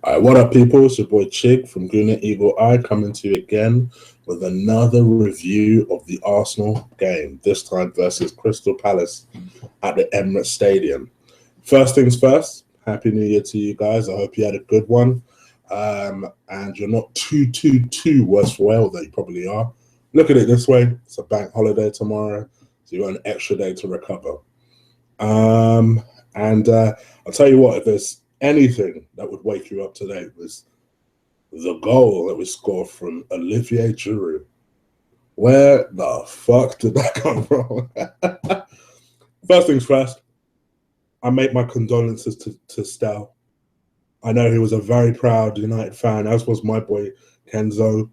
What up, people? It's your boy Chig from Gooner Eagle Eye coming to you again with another review of the Arsenal game, this time versus Crystal Palace at the Emirates Stadium. First things first, Happy New Year to you guys. I hope you had a good one. And you're not too worse for wear, though you probably are. Look at it this way, it's a bank holiday tomorrow, so you got an extra day to recover. And I'll tell you what, if there's anything that would wake you up today, it was the goal that we scored from Olivier Giroud. Where the fuck did that come from? First things first, I make my condolences to Stel. I know he was a very proud United fan, as was my boy Kenzo.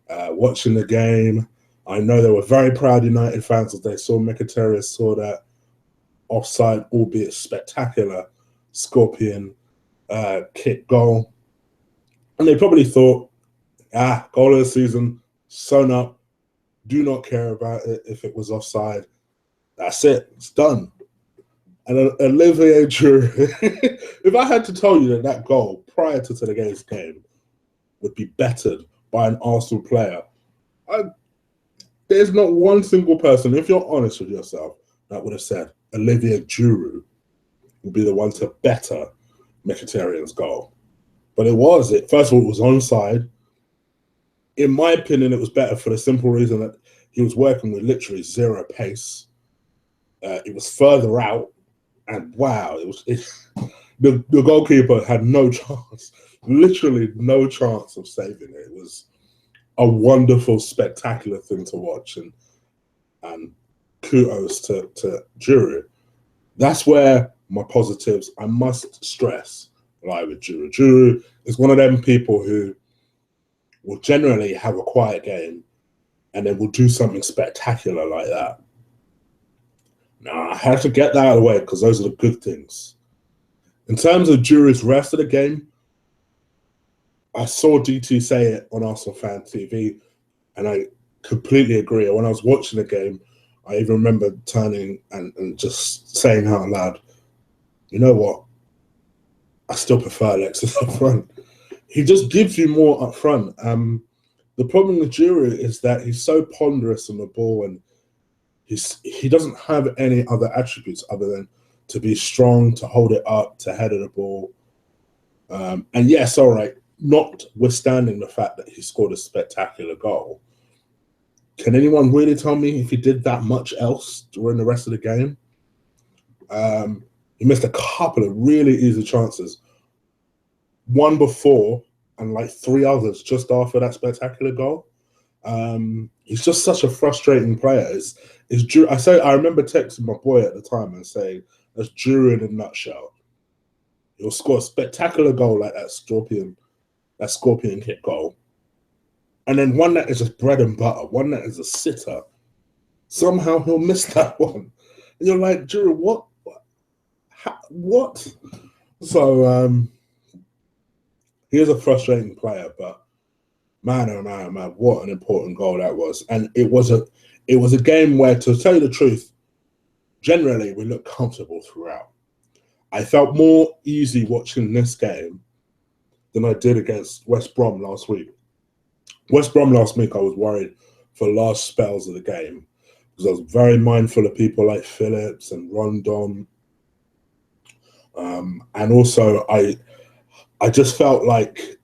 Watching the game, I know they were very proud United fans as they saw Mkhitaryan saw that offside, albeit spectacular, Scorpion kick goal. And they probably thought, goal of the season, sewn up, do not care about it if it was offside. That's it, it's done. And Olivier Giroud, if I had to tell you that goal prior to today's game would be bettered by an Arsenal player, there's not one single person, if you're honest with yourself, that would have said Olivier Giroud would be the one to better Mkhitaryan's goal. But first of all, it was onside. In my opinion, it was better for the simple reason that he was working with literally zero pace. It was further out, and wow, the goalkeeper had no chance, literally no chance of saving it. It was a wonderful, spectacular thing to watch, and kudos to Giroud. That's where my positives, I must stress, lie with Giroud. Giroud is one of them people who will generally have a quiet game and then will do something spectacular like that. Now, I had to get that out of the way because those are the good things. In terms of Giroud's rest of the game, I saw DT say it on Arsenal Fan TV, and I completely agree. When I was watching the game, I even remember turning and just saying out loud, you know what? I still prefer Alexis up front. He just gives you more up front. The problem with Giroud is that he's so ponderous on the ball, and he doesn't have any other attributes other than to be strong, to hold it up, to header the ball. And yes, all right, notwithstanding the fact that he scored a spectacular goal, can anyone really tell me if he did that much else during the rest of the game? He missed a couple of really easy chances. One before and like three others just after that spectacular goal. He's just such a frustrating player. I remember texting my boy at the time and saying, that's Giroud in a nutshell. He'll score a spectacular goal like that Scorpion kick goal. And then one that is just bread and butter, one that is a sitter. Somehow he'll miss that one. And you're like, Giroud, what? So he is a frustrating player, but man, oh man, what an important goal that was. And it was a game where, to tell you the truth, generally we looked comfortable throughout. I felt more easy watching this game than I did against West Brom last week. West Brom last week, I was worried for large spells of the game because I was very mindful of people like Phillips and Rondon. And also, I just felt like,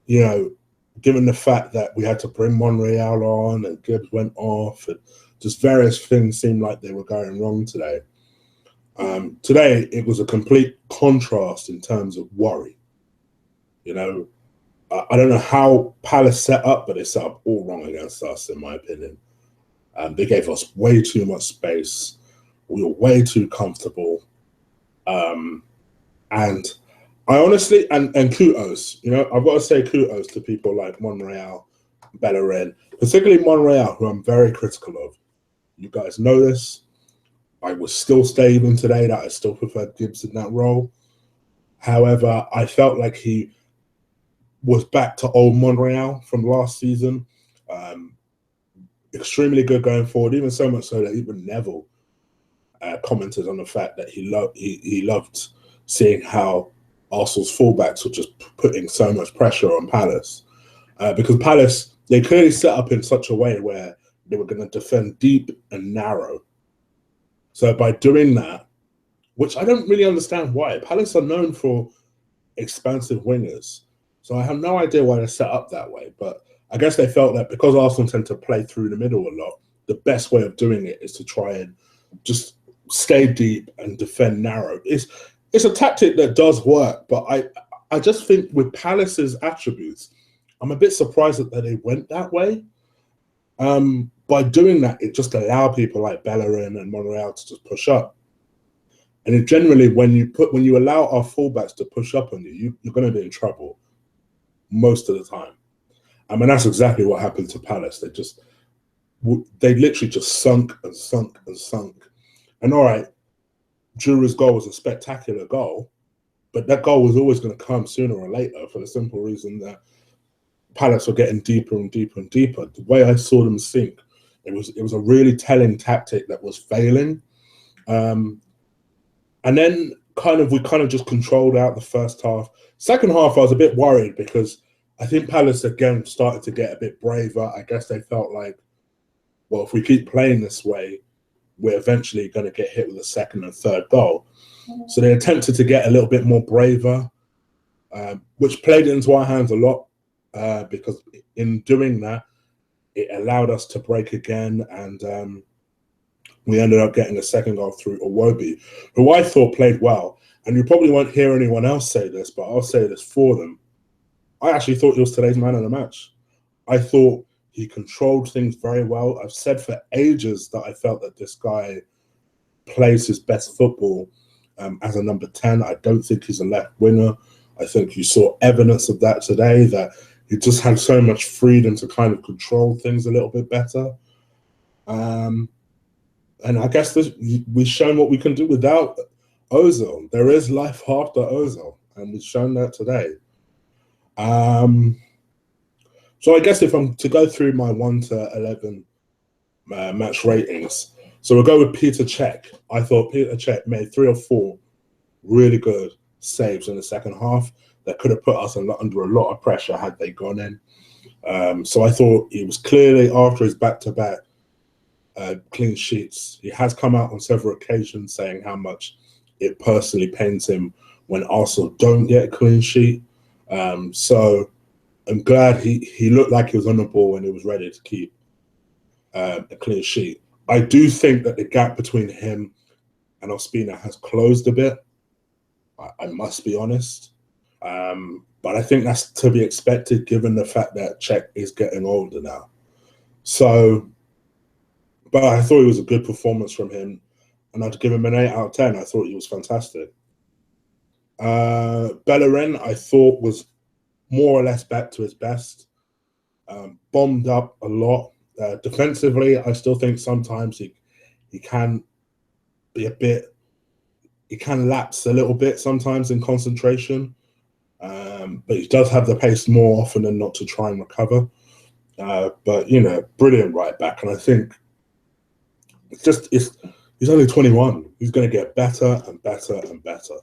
given the fact that we had to bring Monreal on and Gibbs went off, and just various things seemed like they were going wrong today. Today, it was a complete contrast in terms of worry. I don't know how Palace set up, but they set up all wrong against us, in my opinion. They gave us way too much space. We were way too comfortable. And I honestly, and kudos, I've got to say kudos to people like Monreal, Bellerin, particularly Monreal, who I'm very critical of. You guys know this. I was still stating today that I still preferred Gibbs in that role. However, I felt like he was back to old Monreal from last season. Extremely good going forward, even so much so that even Neville commented on the fact that he loved seeing how Arsenal's fullbacks were just putting so much pressure on Palace. Because Palace, they clearly set up in such a way where they were going to defend deep and narrow. So by doing that, which I don't really understand why, Palace are known for expansive wingers. So I have no idea why they're set up that way. But I guess they felt that because Arsenal tend to play through the middle a lot, the best way of doing it is to try and just stay deep and defend narrow. It's a tactic that does work, but I just think with Palace's attributes, I'm a bit surprised that they went that way. By doing that, it just allowed people like Bellerin and Monreal to just push up. And it generally, when you allow our fullbacks to push up on you, you're going to be in trouble most of the time. I mean, that's exactly what happened to Palace. They literally just sunk and sunk and sunk. And all right, Giroud's goal was a spectacular goal, but that goal was always going to come sooner or later for the simple reason that Palace were getting deeper and deeper and deeper. The way I saw them sink, it was a really telling tactic that was failing. And then we just controlled out the first half. Second half, I was a bit worried because I think Palace again started to get a bit braver. I guess they felt like, well, if we keep playing this way, we're eventually going to get hit with a second and third goal. So they attempted to get a little bit more braver, which played into our hands a lot because in doing that, it allowed us to break again, and we ended up getting a second goal through Iwobi, who I thought played well. And you probably won't hear anyone else say this, but I'll say this for them. I actually thought he was today's man of the match. I thought he controlled things very well. I've said for ages that I felt that this guy plays his best football as a number 10. I don't think he's a left winger. I think you saw evidence of that today, that he just had so much freedom to kind of control things a little bit better. And I guess we've shown what we can do without Ozil. There is life after Ozil, and we've shown that today. So I guess if I'm to go through my 1 to 11 match ratings, so we'll go with Peter Cech. I thought Peter Cech made 3 or 4 really good saves in the second half that could have put us under a lot of pressure had they gone in. So I thought he was clearly, after his back-to-back clean sheets, he has come out on several occasions saying how much it personally pains him when Arsenal don't get a clean sheet. So I'm glad he looked like he was on the ball and he was ready to keep a clean sheet. I do think that the gap between him and Ospina has closed a bit. I must be honest. But I think that's to be expected given the fact that Cech is getting older now. So, but I thought it was a good performance from him, and I'd give him an 8 out of 10. I thought he was fantastic. Bellerin, I thought, was more or less back to his best. Bombed up a lot. Defensively, I still think sometimes he can be he can lapse a little bit sometimes in concentration. But he does have the pace more often than not to try and recover. But, brilliant right back. And I think he's only 21. He's going to get better and better and better.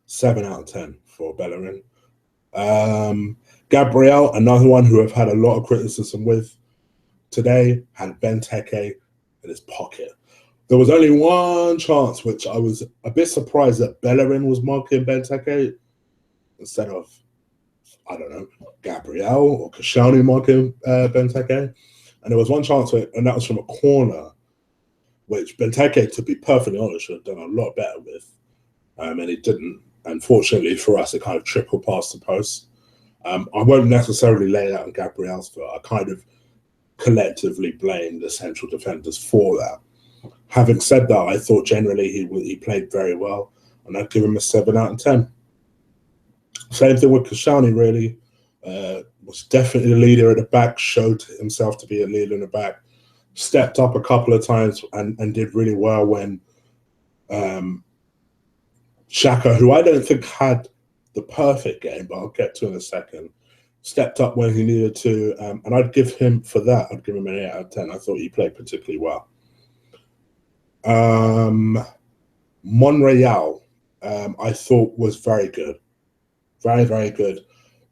7 out of 10 for Bellerin. Gabriel, another one who I've had a lot of criticism with today, had Benteke in his pocket. There was only one chance which I was a bit surprised that Bellerin was marking Benteke instead of, I don't know, Gabriel or Koscielny marking Benteke. And there was one chance, and that was from a corner, which Benteke, to be perfectly honest, should have done a lot better with. And he didn't. Unfortunately for us, it kind of trickled past the post. I won't necessarily lay it out on Gabriel's foot. I kind of collectively blame the central defenders for that. Having said that, I thought generally he played very well, and I'd give him a 7 out of 10. Same thing with Koscielny, really. Was definitely the leader at the back, showed himself to be a leader in the back, stepped up a couple of times and did really well when Xhaka, who I don't think had the perfect game, but I'll get to in a second, stepped up when he needed to. And I'd give him, for that, I'd give him an 8 out of 10. I thought he played particularly well. Monreal. I thought was very good. Very, very good.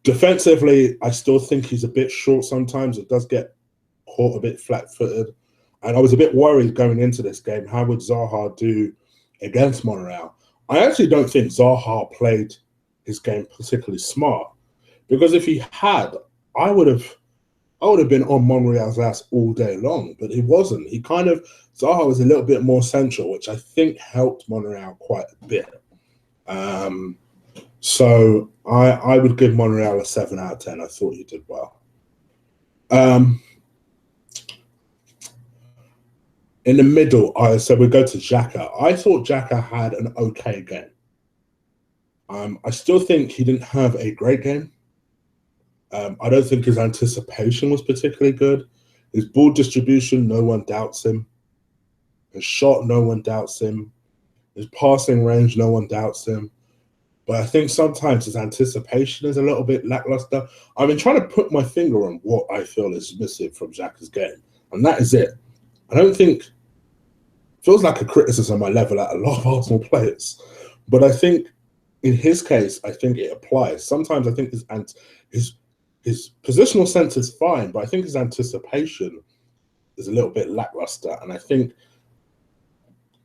Defensively, I still think he's a bit short sometimes. It does get caught a bit flat-footed. And I was a bit worried going into this game. How would Zaha do against Monreal? I actually don't think Zaha played his game particularly smart, because if he had, I would have been on Monreal's ass all day long, but he wasn't. Zaha was a little bit more central, which I think helped Monreal quite a bit. So I would give Monreal a 7 out of 10. I thought he did well. In the middle, so we go to Xhaka. I thought Xhaka had an okay game. I still think he didn't have a great game. I don't think his anticipation was particularly good. His ball distribution, no one doubts him. His shot, no one doubts him. His passing range, no one doubts him. But I think sometimes his anticipation is a little bit lackluster. I've been trying to put my finger on what I feel is missing from Xhaka's game, and that is it. I don't think it feels like a criticism I level at a lot of Arsenal players, but I think in his case, I think it applies. Sometimes I think his positional sense is fine, but I think his anticipation is a little bit lackluster. And I think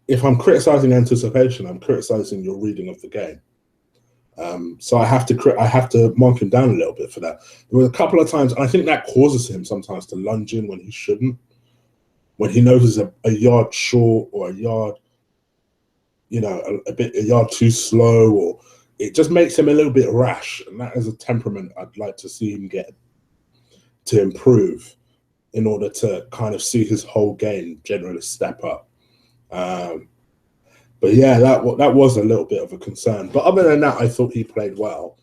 if I'm criticizing anticipation, I'm criticizing your reading of the game. So I have to mark him down a little bit for that. There were a couple of times, and I think that causes him sometimes to lunge in when he shouldn't, when he knows he's a yard short or a yard, a yard too slow, or it just makes him a little bit rash. And that is a temperament I'd like to see him get to improve in order to kind of see his whole game generally step up. But yeah, that was a little bit of a concern. But other than that, I thought he played well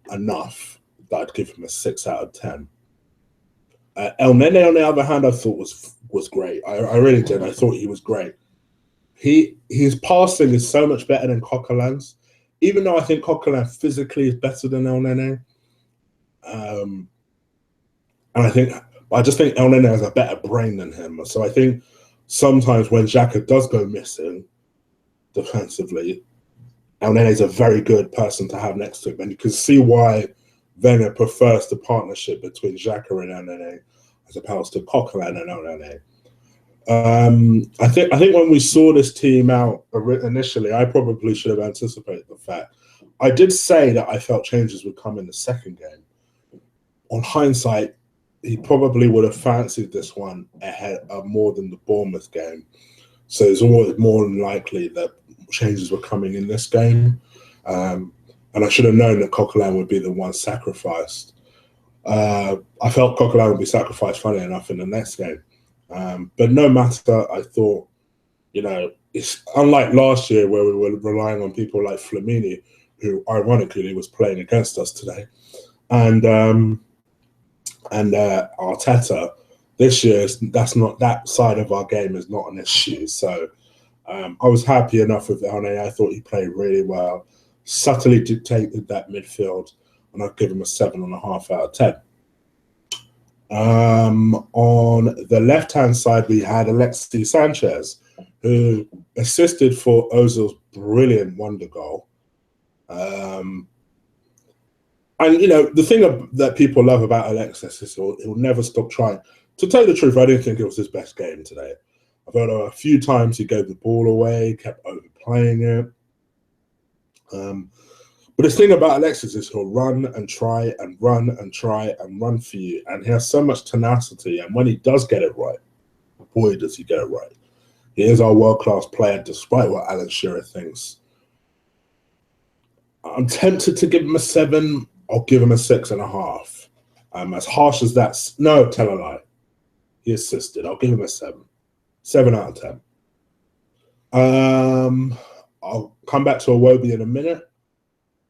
enough that I'd give him a 6 out of 10. El Nene, on the other hand, I thought was great. I really did. I thought he was great. His passing is so much better than Coquelin's, even though I think Coquelin physically is better than El Nene. And I just think El Nene has a better brain than him. So I think sometimes when Xhaka does go missing defensively, El Nene is a very good person to have next to him, and you can see why Wenger prefers the partnership between Xhaka and El Nene as opposed to Coquelin and El Nene. I think when we saw this team out initially, I probably should have anticipated the fact. I did say that I felt changes would come in the second game. On hindsight, he probably would have fancied this one ahead more than the Bournemouth game. So it's always more than likely that changes were coming in this game. And I should have known that Coquelin would be the one sacrificed. I felt Coquelin would be sacrificed, funny enough, in the next game. But no matter, I thought, it's unlike last year where we were relying on people like Flamini, who ironically was playing against us today, and Arteta. This year, that side of our game is not an issue. So I was happy enough with Elneny. I thought he played really well, subtly dictated that midfield, and I'd give him a 7.5 out of 10. On the left-hand side, we had Alexis Sanchez, who assisted for Ozil's brilliant wonder goal. And, the thing that people love about Alexis is he'll never stop trying. To tell you the truth, I didn't think it was his best game today. I thought a few times he gave the ball away, kept overplaying it. But the thing about Alexis is he'll run and try and run and try and run for you. And he has so much tenacity. And when he does get it right, boy, does he get it right. He is our world-class player, despite what Alan Shearer thinks. I'm tempted to give him a 7. I'll give him a 6.5. As harsh as that's... No, tell a lie. He assisted. I'll give him a 7. 7 out of 10. I'll come back to Iwobi in a minute.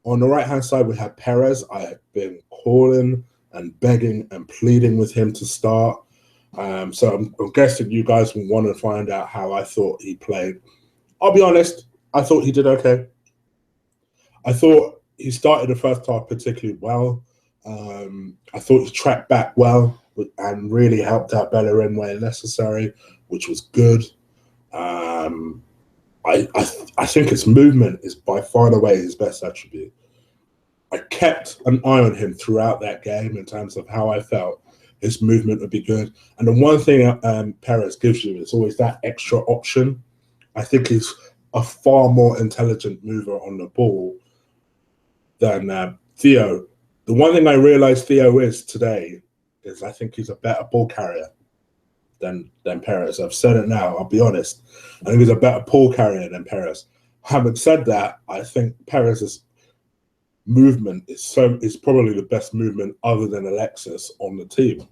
On the right-hand side, we have Perez. I have been calling and begging and pleading with him to start. So I'm guessing you guys will want to find out how I thought he played. I'll be honest. I thought he did okay. I thought he started the first half particularly well. I thought he tracked back well and really helped out Bellerin where necessary, which was good. I think his movement is by far and away his best attribute. I kept an eye on him throughout that game in terms of how I felt his movement would be good. And the one thing Perez gives you is always that extra option. I think he's a far more intelligent mover on the ball than Theo. The one thing I realized Theo is today is I think he's a better ball carrier than Perez. I've said it now, I'll be honest. I think he's a better ball carrier than Perez. Having said that, I think Perez's movement is probably the best movement other than Alexis on the team.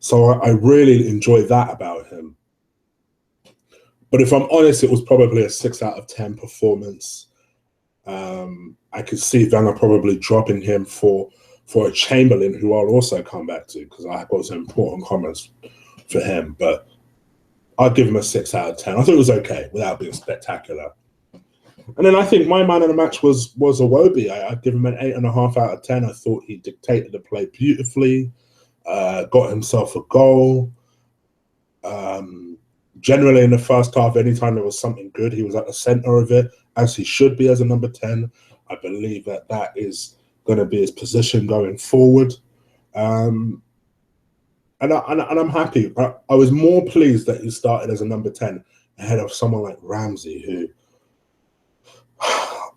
So I really enjoy that about him. But if I'm honest, it was probably a 6 out of 10 performance. I could see Wenger probably dropping him for a Chamberlain, who I'll also come back to because I got some important comments for him. But I'll give him a 6 out of 10. I thought it was okay without being spectacular. And then I think my man of the match was Iwobi. I'd give him an 8.5 out of 10. I thought he dictated the play beautifully, got himself a goal. Generally in the first half, anytime there was something good, he was at the center of it, as he should be as a number 10. I believe that is going to be his position going forward. And I'm happy. I was more pleased that he started as a number 10 ahead of someone like Ramsey, who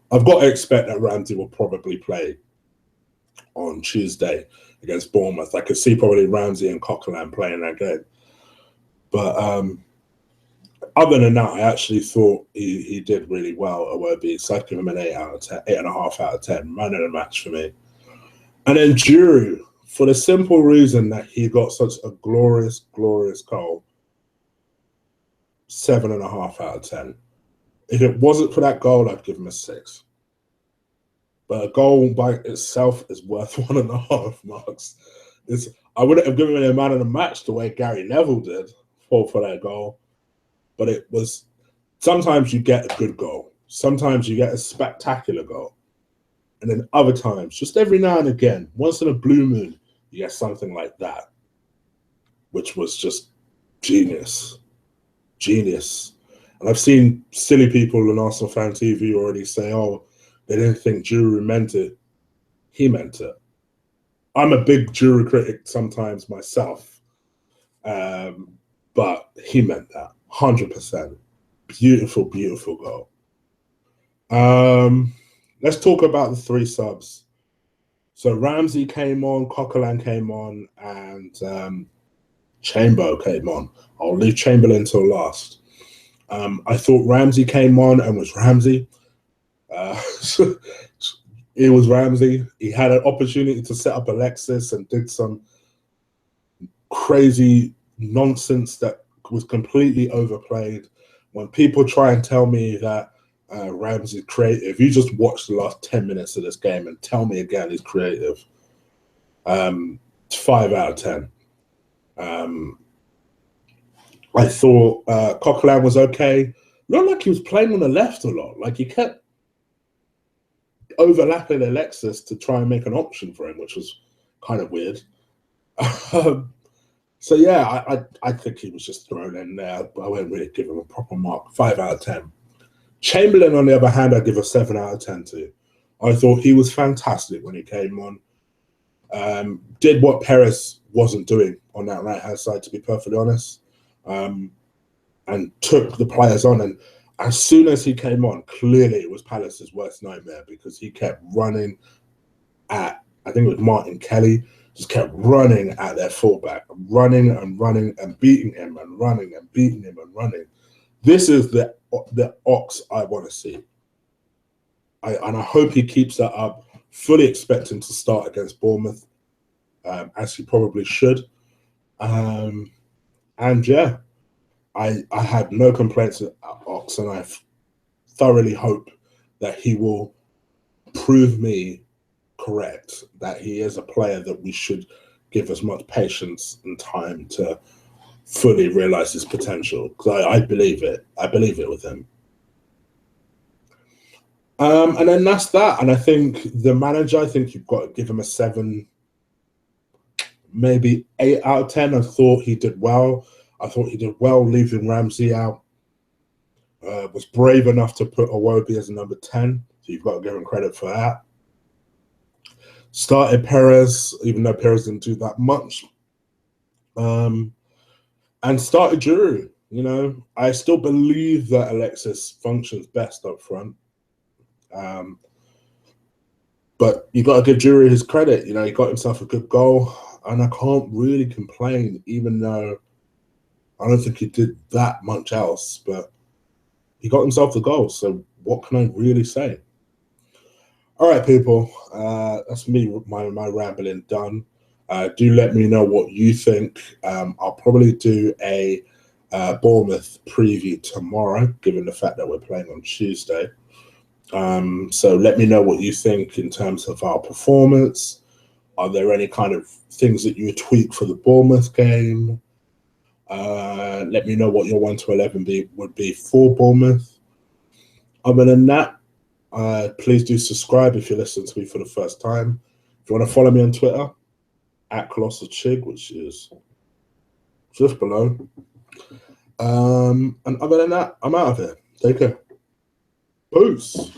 I've got to expect that Ramsey will probably play on Tuesday against Bournemouth. I could see probably Ramsey and Coquelin playing that game. But other than that, I actually thought he did really well at Iwobi. So I'd give him an 8 out of 10, 8.5 out of 10. Man of the match for me. And then Giroud, for the simple reason that he got such a glorious, glorious goal, 7.5 out of 10. If it wasn't for that goal, I'd give him a 6. But a goal by itself is worth 1.5 marks. I wouldn't have given him a man of the match the way Gary Neville did for that goal. But it was, sometimes you get a good goal. Sometimes you get a spectacular goal. And then other times, just every now and again, once in a blue moon, you get something like that, which was just genius. Genius. And I've seen silly people on Arsenal Fan TV already say, oh, they didn't think Giroud meant it. He meant it. I'm a big Giroud critic sometimes myself. But he meant that. 100%. Beautiful, beautiful goal. Let's talk about the 3 subs. So Ramsey came on, Coquelin came on, and Chamber came on. I'll leave Chamberlain till last. I thought Ramsey came on and was Ramsey. It was Ramsey. He had an opportunity to set up Alexis and did some crazy nonsense that was completely overplayed. When people try and tell me that Ramsey's creative, you just watch the last 10 minutes of this game and tell me again he's creative. It's 5 out of 10. I thought Coquelin was okay. Not like he was playing on the left a lot. Like he kept overlapping Alexis to try and make an option for him, which was kind of weird. So yeah, I think he was just thrown in there. I won't really give him a proper mark. 5 out of 10. Chamberlain, on the other hand, I give a 7 out of 10 to. I thought he was fantastic when he came on. Did what Perez wasn't doing on that right-hand side, to be perfectly honest. And took the players on. And as soon as he came on, clearly it was Palace's worst nightmare because he kept running at, I think it was Martin Kelly, just kept running at their fullback, running and running and beating him and running and beating him and running. This is the Ox I want to see. And I hope he keeps that up. Fully expect him to start against Bournemouth, as he probably should. And yeah, I had no complaints with Ox, and I thoroughly hope that he will prove me correct, that he is a player that we should give as much patience and time to fully realize his potential. Because I believe it. I believe it with him. And then that's that. And I think the manager, I think you've got to give him a 7, maybe 8 out of 10. I thought he did well. I thought he did well leaving Ramsey out. Was brave enough to put Iwobi as a number 10, so you've got to give him credit for that. Started Perez, even though Perez didn't do that much. And started Giroud. You know, I still believe that Alexis functions best up front. But you got to give Giroud his credit. You know, he got himself a good goal, and I can't really complain, even though I don't think he did that much else. But he got himself the goal, so what can I really say? All right, people, that's me, my rambling done. Do let me know what you think. I'll probably do a Bournemouth preview tomorrow, given the fact that we're playing on Tuesday. So let me know what you think in terms of our performance. Are there any kind of things that you would tweak for the Bournemouth game? Let me know what your 1 to 11 would be for Bournemouth. Other than that, please do subscribe if you're listening to me for the first time. If you want to follow me on Twitter, at Colossal Chig, which is just below. And other than that, I'm out of here. Take care. Peace.